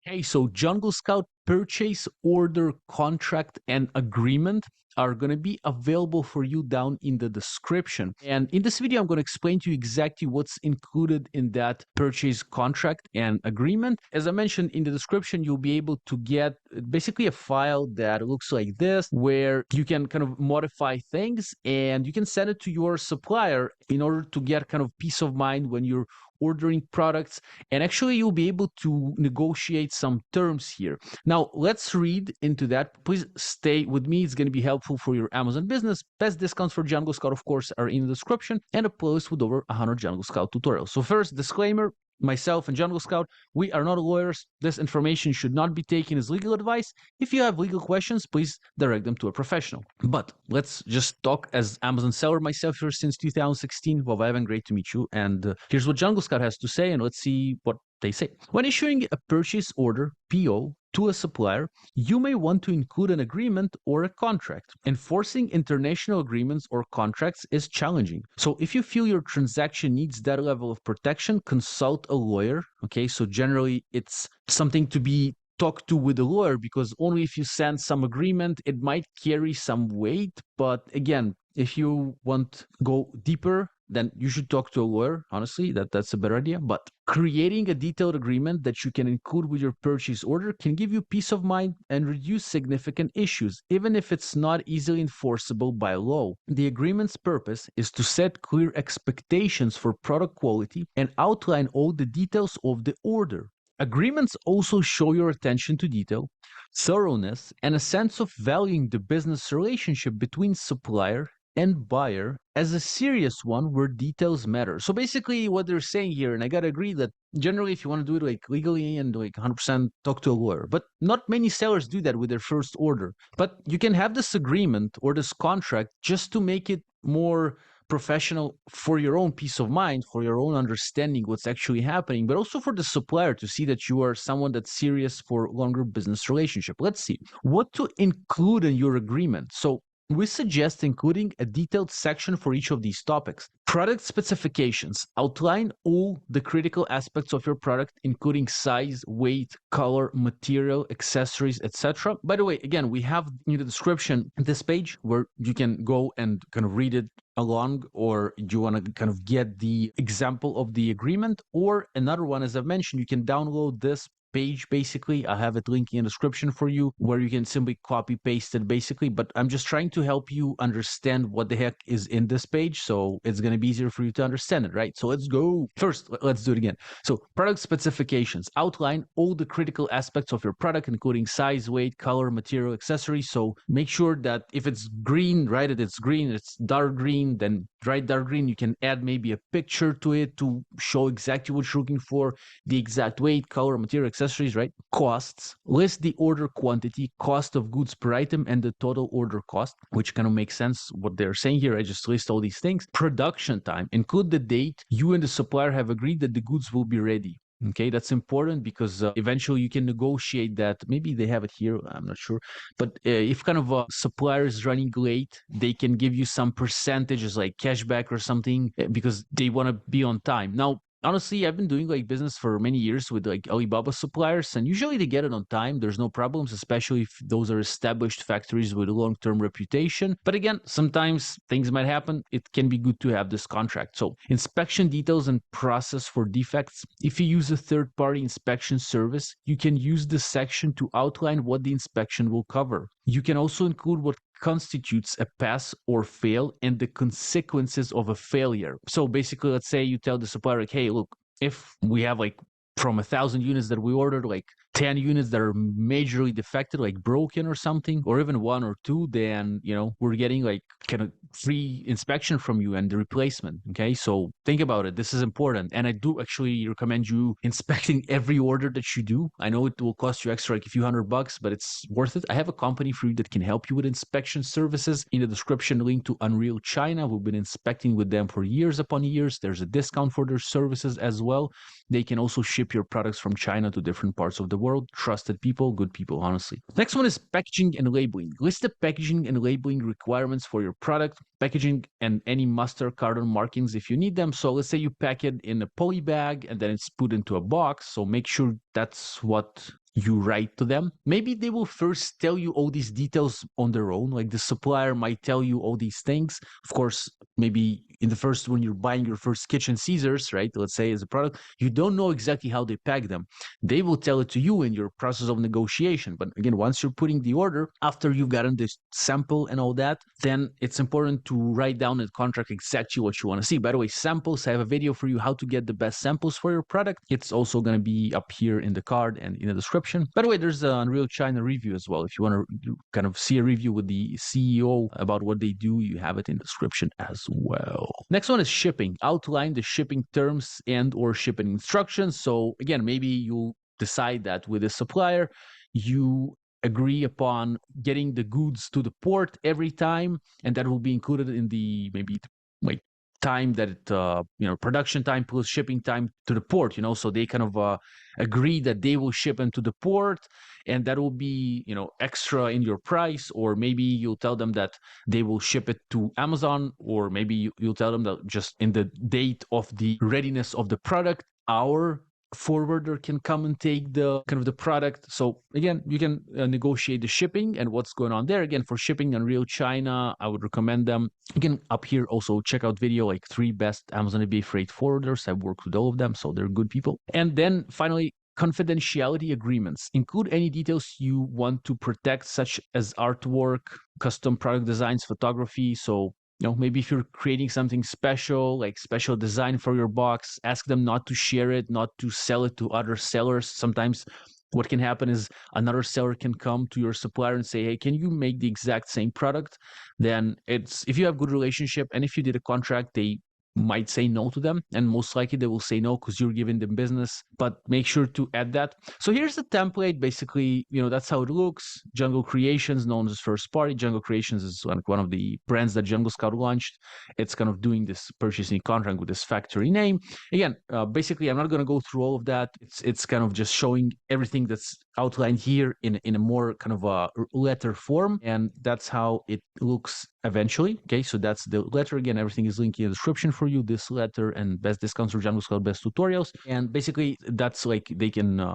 Okay, so Jungle Scout purchase order contract and agreement are going to be available for you down in the description. And in this video, I'm going to explain to you exactly what's included in that purchase contract and agreement. As I mentioned in the description, you'll be able to get basically a file that looks like this, where you can kind of modify things and you can send it to your supplier in order to get kind of peace of mind when you're ordering products, and actually you'll be able to negotiate some terms here. Now let's read into that. Please stay with me, it's going to be helpful for your Amazon business. Best discounts for Jungle Scout, of course, are in the description, and a playlist with over 100 Jungle Scout tutorials. So first, disclaimer: myself and Jungle Scout, we are not lawyers. This information should not be taken as legal advice. If you have legal questions, please direct them to a professional. But let's just talk as Amazon seller myself here since 2016. Well, Ivan, great to meet you. And here's what Jungle Scout has to say, and let's see what they say. When issuing a purchase order, PO, to a supplier, you may want to include an agreement or a contract. Enforcing international agreements or contracts is challenging. So if you feel your transaction needs that level of protection, consult a lawyer. Okay, so generally it's something to be talked to with a lawyer, because only if you send some agreement, it might carry some weight. But again, if you want to go deeper, then you should talk to a lawyer. Honestly, that's a better idea. But creating a detailed agreement that you can include with your purchase order can give you peace of mind and reduce significant issues, even if it's not easily enforceable by law. The agreement's purpose is to set clear expectations for product quality and outline all the details of the order. Agreements also show your attention to detail, thoroughness, and a sense of valuing the business relationship between supplier and buyer as a serious one where details matter. So basically what they're saying here, and I gotta agree that generally if you want to do it like legally and like 100%, talk to a lawyer. But not many sellers do that with their first order. But you can have this agreement or this contract just to make it more professional for your own peace of mind, for your own understanding what's actually happening, but also for the supplier to see that you are someone that's serious for longer business relationship. Let's see what to include in your agreement. So we suggest including a detailed section for each of these topics. Product specifications outline all the critical aspects of your product, including size, weight, color, material, accessories, etc. By the way, again, we have in the description this page where you can go and kind of read it along, or you want to kind of get the example of the agreement. Or another one, as I've mentioned, you can download this page. Basically, I have it linked in the description for you, where you can simply copy paste it basically. But I'm just trying to help you understand what the heck is in this page, so it's going to be easier for you to understand it, right? So let's go. First, let's do it again. So product specifications outline all the critical aspects of your product, including size, weight, color, material, accessories. So make sure that if it's green, write it, it's green. It's dark green, then write dark green. You can add maybe a picture to it to show exactly what you're looking for, the exact weight, color, material, accessories, right? Costs, list the order quantity, cost of goods per item, and the total order cost, which kind of makes sense what they're saying here. I just list all these things. Production time, include the date you and the supplier have agreed that the goods will be ready. Okay, that's important because eventually you can negotiate that. Maybe they have it here, I'm not sure. But if kind of a supplier is running late, they can give you some percentages like cashback or something because they want to be on time. Now, honestly, I've been doing like business for many years with like Alibaba suppliers, and usually they get it on time. There's no problems, especially if those are established factories with a long-term reputation. But again, sometimes things might happen. It can be good to have this contract. So inspection details and process for defects. If you use a third-party inspection service, you can use this section to outline what the inspection will cover. You can also include what constitutes a pass or fail and the consequences of a failure. So basically, let's say you tell the supplier, like, hey, look, if we have like from 1,000 units that we ordered, like 10 units that are majorly defected, like broken or something, or even one or two, then, you know, we're getting like kind of free inspection from you and the replacement. Okay, so think about it. This is important. And I do actually recommend you inspecting every order that you do. I know it will cost you extra, like a few $100, but it's worth it. I have a company for you that can help you with inspection services. In the description, link to Unreal China. We've been inspecting with them for years upon years. There's a discount for their services as well. They can also ship your products from China to different parts of the world. Trusted people, good people, honestly. Next one is packaging and labeling. List the packaging and labeling requirements for your product, packaging and any mustard carton markings if you need them. So let's say you pack it in a poly bag and then it's put into a box. So make sure that's what you write to them. Maybe they will first tell you all these details on their own. Like the supplier might tell you all these things. Of course, maybe in the first, when you're buying your first kitchen scissors, right? Let's say as a product, you don't know exactly how they pack them. They will tell it to you in your process of negotiation. But again, once you're putting the order, after you've gotten this sample and all that, then it's important to write down in the contract exactly what you want to see. By the way, samples, I have a video for you how to get the best samples for your product. It's also going to be up here in the card and in the description. By the way, there's an Unreal China review as well. If you want to kind of see a review with the CEO about what they do, you have it in the description as well. Next one is shipping. Outline the shipping terms and or shipping instructions. So again, maybe you'll decide that with a supplier, you agree upon getting the goods to the port every time, and that will be included in the maybe like time that it production time plus shipping time to the port, so they kind of agree that they will ship them to the port, and that will be extra in your price. Or maybe you'll tell them that they will ship it to Amazon, or maybe you'll tell them that just in the date of the readiness of the product, our forwarder can come and take the kind of the product. So again, you can negotiate the shipping and what's going on there. Again, for shipping Unreal China, I would recommend them. Again, up here also check out video like 3 best Amazon FBA freight forwarders. I've worked with all of them, so they're good people. And then finally, confidentiality agreements. Include any details you want to protect, such as artwork, custom product designs, photography. So maybe if you're creating something special, like special design for your box, ask them not to share it, not to sell it to other sellers. Sometimes what can happen is another seller can come to your supplier and say, hey, can you make the exact same product? Then if you have good relationship and if you did a contract, they might say no to them, and most likely they will say no because you're giving them business, but make sure to add that. So here's the template. Basically, that's how it looks. Jungle Creations, known as first party. Jungle Creations is one of the brands that Jungle Scout launched. It's kind of doing this purchasing contract with this factory name. Again, basically, I'm not going to go through all of that. It's kind of just showing everything that's outlined here in a more kind of a letter form, and that's how it looks eventually. Okay, so that's the letter. Again, everything is linked in the description for you, this letter and best discounts for Jungle Scout, best tutorials. And basically that's like they can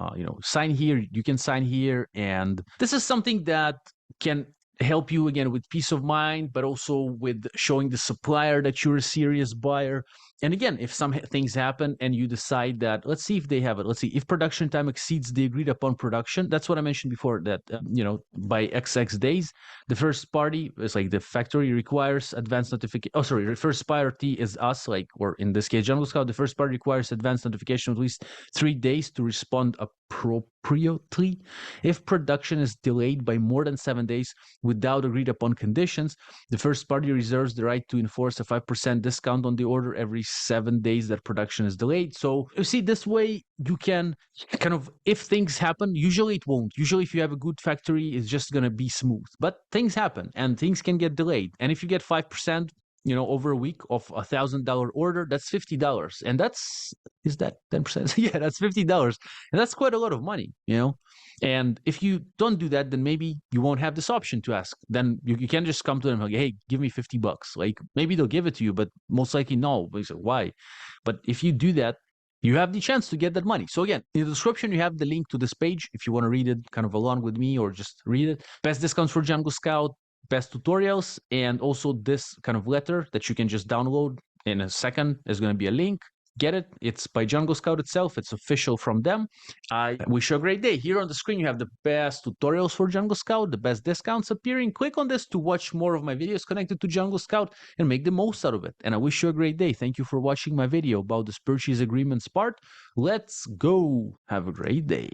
sign here, you can sign here, and this is something that can help you again with peace of mind, but also with showing the supplier that you're a serious buyer. And again, if some things happen and you decide that, let's see if they have it. Let's see if production time exceeds the agreed upon production. That's what I mentioned before, that, by XX days, the first party is like the factory requires advance notification. Oh, sorry, the first party is us, like, or in this case, Jungle Scout. The first party requires advance notification of at least 3 days to respond appropriately. If production is delayed by more than 7 days without agreed upon conditions, the first party reserves the right to enforce a 5% discount on the order every 7 days that production is delayed. So you see, this way you can kind of, if things happen, usually it won't. Usually if you have a good factory, it's just going to be smooth. But things happen and things can get delayed. And if you get 5%, over a week of $1,000 order, that's $50. And is that 10%? Yeah, that's $50. And that's quite a lot of money, And if you don't do that, then maybe you won't have this option to ask. Then you can't just come to them like, hey, give me $50. Like, maybe they'll give it to you, but most likely no. Why? But if you do that, you have the chance to get that money. So again, in the description, you have the link to this page if you want to read it kind of along with me or just read it. Best discounts for Jungle Scout, best tutorials, and also this kind of letter that you can just download in a second. There's going to be a link. Get it. It's by Jungle Scout itself. It's official from them. I wish you a great day. Here on the screen, you have the best tutorials for Jungle Scout, the best discounts appearing. Click on this to watch more of my videos connected to Jungle Scout and make the most out of it. And I wish you a great day. Thank you for watching my video about this purchase agreements part. Let's go. Have a great day.